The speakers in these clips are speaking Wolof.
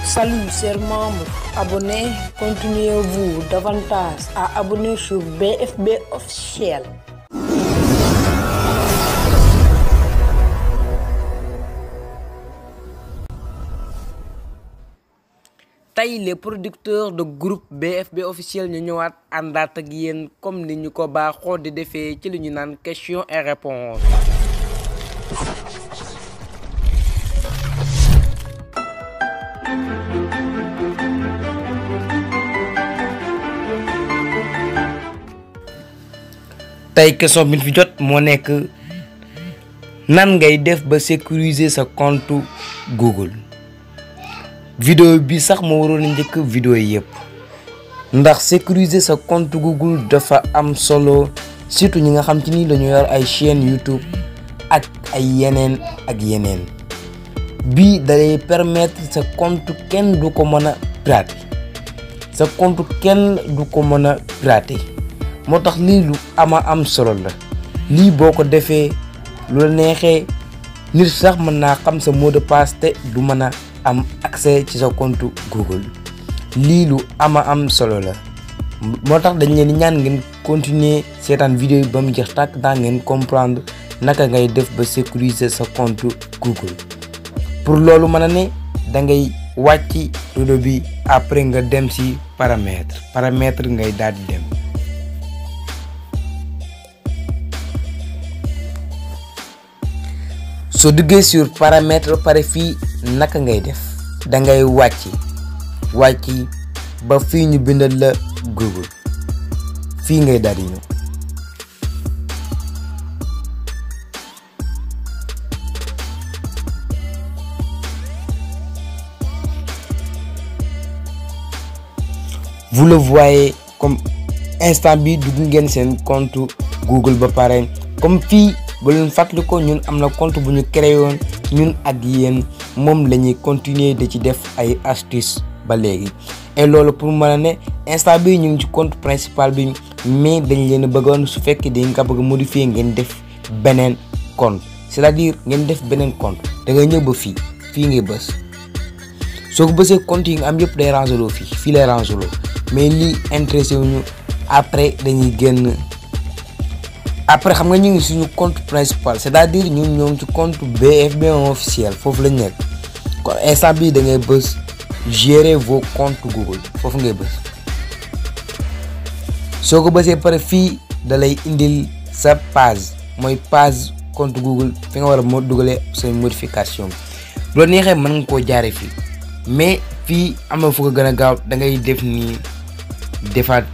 Salut chers membres, abonnés, continuez-vous davantage à abonner sur BFB officiel. Tay les producteurs de groupe BFB officiel ñu ñëwaat àndaat ak yéen comme ni ñu ko baaxoo di defee ci li ñu naan question et réponse. Tay question bi fi jot moo nekk nan ngay def ba sécuriser sa compte Google. Vidéo bi sax mo waroon njëkk vidéo yépp ndax sécuriser sa compte Google dafa am solo surtout ñi nga xam ci ni dañu yor ay chaîne YouTube ak ay yeneen bi dalay permettre sa compte kenn du ko mën a pirater sa compte kenn du ko mën a pirater moo tax lii lu am solo la lii boo ko defee lu la neexee nit sax mën naa xam sa mot de passe te du mën a am accès ci sa compte Google lii lu am solo la moo tax dañ leen di ñaan ngeen continuer seetaan vidéo yi ba mu jeex tàkk daa ngeen comprendre naka ngay def ba sécuriser sa compte Google. Pour loolu mën a ne da ngay wàcc vidéo bi après nga dem ci paramètre ngay daal di dem. soo duggee sur paramètre pare fii naka ngay def da ngay wàcc ba fii ñu bindal la Google fii ngay daal di ñëw vous le voyez comme instant bi dugg ngeen seen compte Google ba pare comme fii ba leen fàttali ko ñun am na compte bu ñu créé woon ñun ak yéen moom la ñuy continuer de ci def ay astuces ba léegi et loolu pour mën a ne instant bi ñu ngi ci compte principal bi mais dañ leen bëggoon su fekkee dañ ko bëgg a modifier ngeen def beneen compte c'est-à-dire ngeen def beneen compte da ngay ñëw ba fii ngay bës soo ko bësee compte yi nga am yëpp day rangeloo fii lay rangeloo mais lii intéressé wuñu après dañuy génn. Après xam nga ñu ngi suñu compte principal c'est-à-dire ñun ñoo ngi ci compte BFB officiel foofu lañ nekk kon instant bii da ngay bës gérer vos comptes Google foofu ngay bës soo ko bësee pare fii da lay indil sa page mooy page compte Google fi nga war a dugalee say modification bu la neexee mën nga koo jaaree fii mais fii am na fu ko gën a gaaw da ngay def nii defaat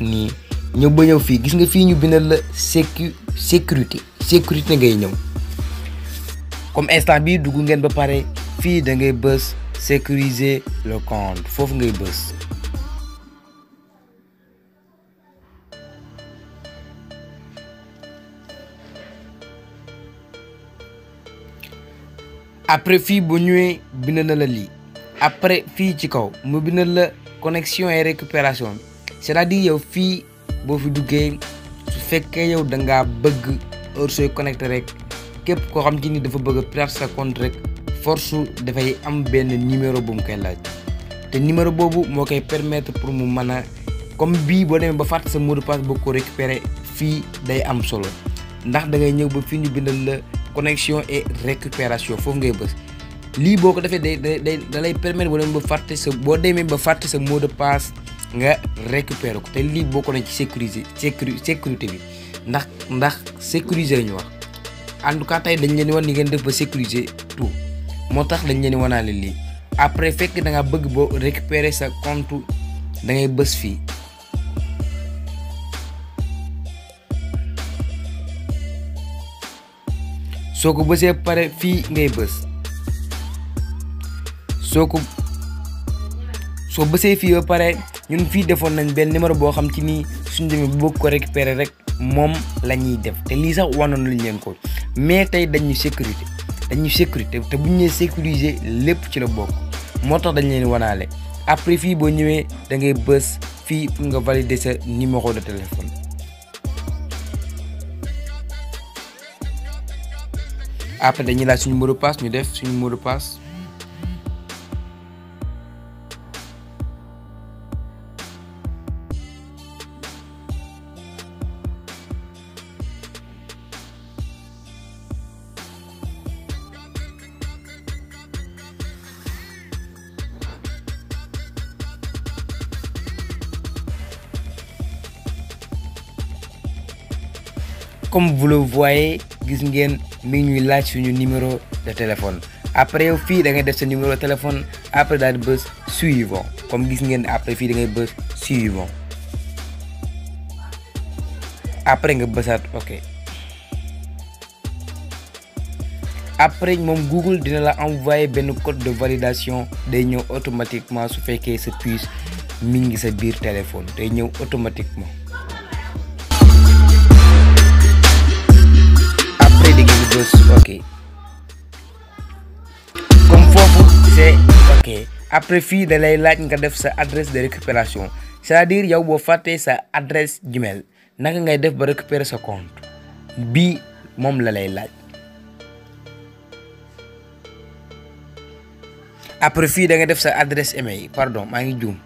nii ñëw ba ñëw fii gis nga fii ñu bindal la sécurité ngay ñëw comme instant bii dugg ngeen ba pare fii da ngay bës sécuriser le compte foofu ngay bës après fii bu ñëwee bindal na la lii après fii ci kaw mu bindal la connexion et récupération c'est-à-dire yow fii boo fi duggee su fekkee yow da ngaa bëgg heure sooy connecté rek képp koo xam ci ni dafa bëgg a pirater sa compte rek force dafay am benn numéro bu mu koy laaj te numéro boobu moo koy permettre pour mu mën a comme bii boo demee ba fàtte sa mot de passe boo ko récupérer fii day am solo ndax da ngay ñëw ba fii ñu bindal la connexion et récupération foofu ngay bës lii boo ko defee da lay permettre boo demee ba fàtte sa mot de passe nga récupérer ko te lii bokk na ci sécurité bi ndax sécuriser la ñu wax en tout cas tey dañ leen di wan ni ngeen def ba sécuriser tout moo tax dañ leen di wanaale lii après fekk da nga bëgg boo récupérer sa compte da ngay bës fii soo ko bësee pare fii ngay bës soo bësee fii ba pare ñun fii defoon nañ benn numéro boo xam ci ni suñu demee bu bëgg ko récupérer rek moom la ñuy def te lii sax wanoon lañ leen ko mais tey dañu sécurité te bu ñu nee sécuriser lépp ci la bokk moo tax dañ leen wanaale après fii boo ñëwee da ngay bës fii pour nga valider sa numéro de téléphone après dañuy laaj suñu mot de passe ñu def suñu mot de passe comme vous le voyez gis ngeen mi ñuy laaj suñu numéro de téléphone après yow fii da ngay def sa numéro de téléphone après daal di bës suivant comme gis ngeen après fii da ngay bës suivant après nga bësaat ok après moom Google dina la envoyer benn code de validation day ñëw automatiquement su fekkee sa puce mi ngi sa biir téléphone day ñëw automatiquement après di ngeen bës ok comme foofu c'est ok après fii da lay laaj nga def sa adresse de récupération c'est-à-dire yow boo fàttee sa adresse Gmail naka ngay def ba récupérer sa compte bii moom la lay laaj après fii da nga def sa adresse email pardon maa ngi juum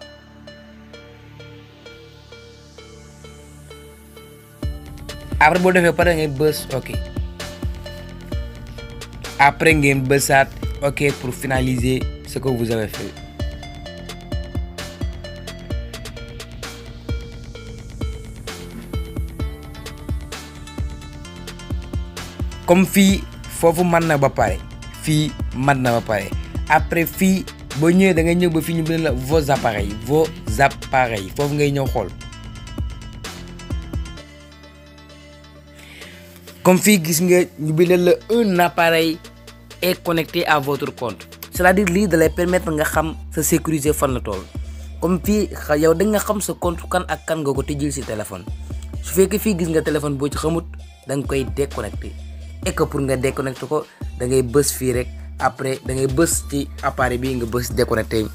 après boo defee pare ngay bës ok après ngeen bësaat ok pour finaliser ce que vous avez fait comme fii foofu mën na ba pare fii mën na ba pare après fii boo ñëwee da ngay ñëw ba fii ñu bind la vos appareils foofu ngay ñëw xool comme fii gis nga ñu bind la un appareil est connecté à votre compte c'est-à-dire lii da lay permettre nga xam sa sécurité fan la toll comme fii yow da nga xam sa compte kan ak kan nga ko tëjil si téléphone su fekkee fii gis nga téléphone boo ci xamut da nga koy déconnecté et que pour nga déconnecté ko da ngay bës fii rek après da ngay bës ci appareil bi nga bës déconnecté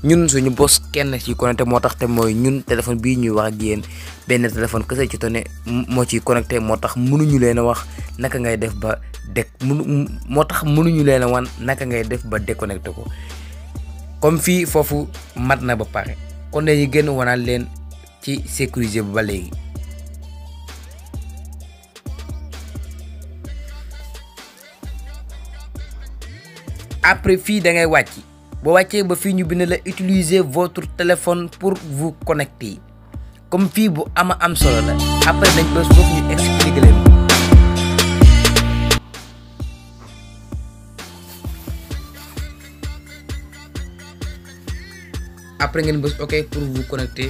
ñun suñu bos kenn ci connecté moo tax te mooy ñun téléphone bii ñuy wax ak yéen benn téléphone kese ci tone moo ciy connecté moo tax mënuñu leen a wax naka ngay def ba mënuñu leen a wan naka ngay def ba déconnecté ko comme fii foofu mat na ba pare kon dañuy gën wanal leen ci sécuriser ba léegi après fii da ngay wàcc boo wàccee ba fii ñu bind la utiliser votre téléphone pour vous connecter comme fii bu am solo la après nañ bës foofu ñu expliquer leen après ngeen bës ok pour vous connecter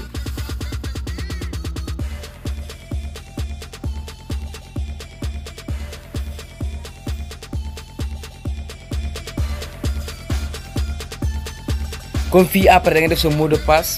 comme fii après da nga def sa mot de passe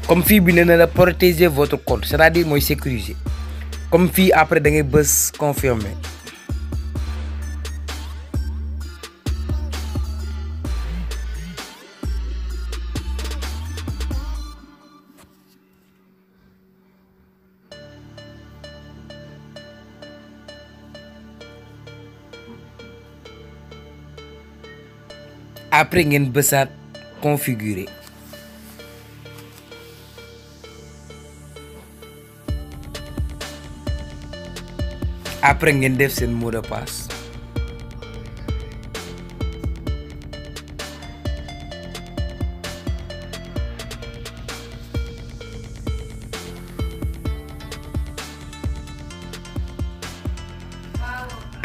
comme fii bi nee na la protéger votre compte c'est-à-dire mooy sécuriser comme fii après da ngay bës confirmer après ngeen bësaat configurer après ngeen def seen mot de passe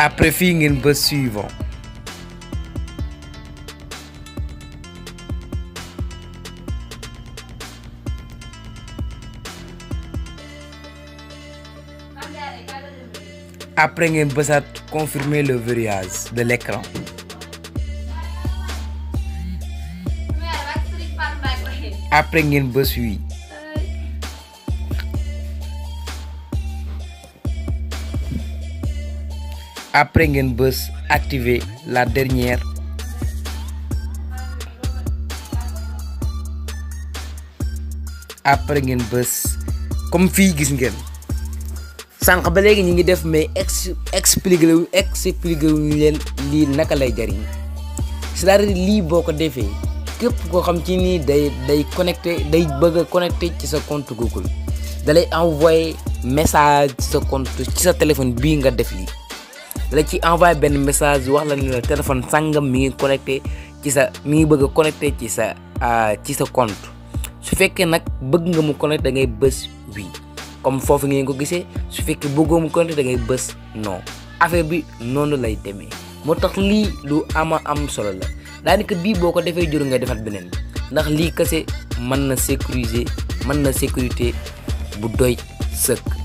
après fii ngeen bës suivant après ngeen bësaat confirmer le verrouillage de l'écran après ngeen bës oui après ngeen bës activer la dernière après ngeen bës comme fii gis ngeen sànq ba léegi ñu ngi def mais expliqué wuñu leen lii naka lay jariñ c'est-à-dire lii boo ko defee képp koo xam ci nii day connecté day bëgg a connecté ci sa compte Google da lay envoyé message ci sa compte ci sa téléphone bii nga def lii la ci envoyé benn message wax la ni la téléphone sàngam mi ngi connecté mi ngi bëgg a connecté ci sa compte su fekkee nag bëgg nga mu connecté da ngay bës oui comme foofu ngeen ko gisee su fekkee bëggoo mu connecté da ngay bës non affaire bi noonu lay demee moo tax lii lu am solo la daanaka bii boo ko defee jur nga defaat beneen ndax lii kese mën na sécurité bu doy sëkk.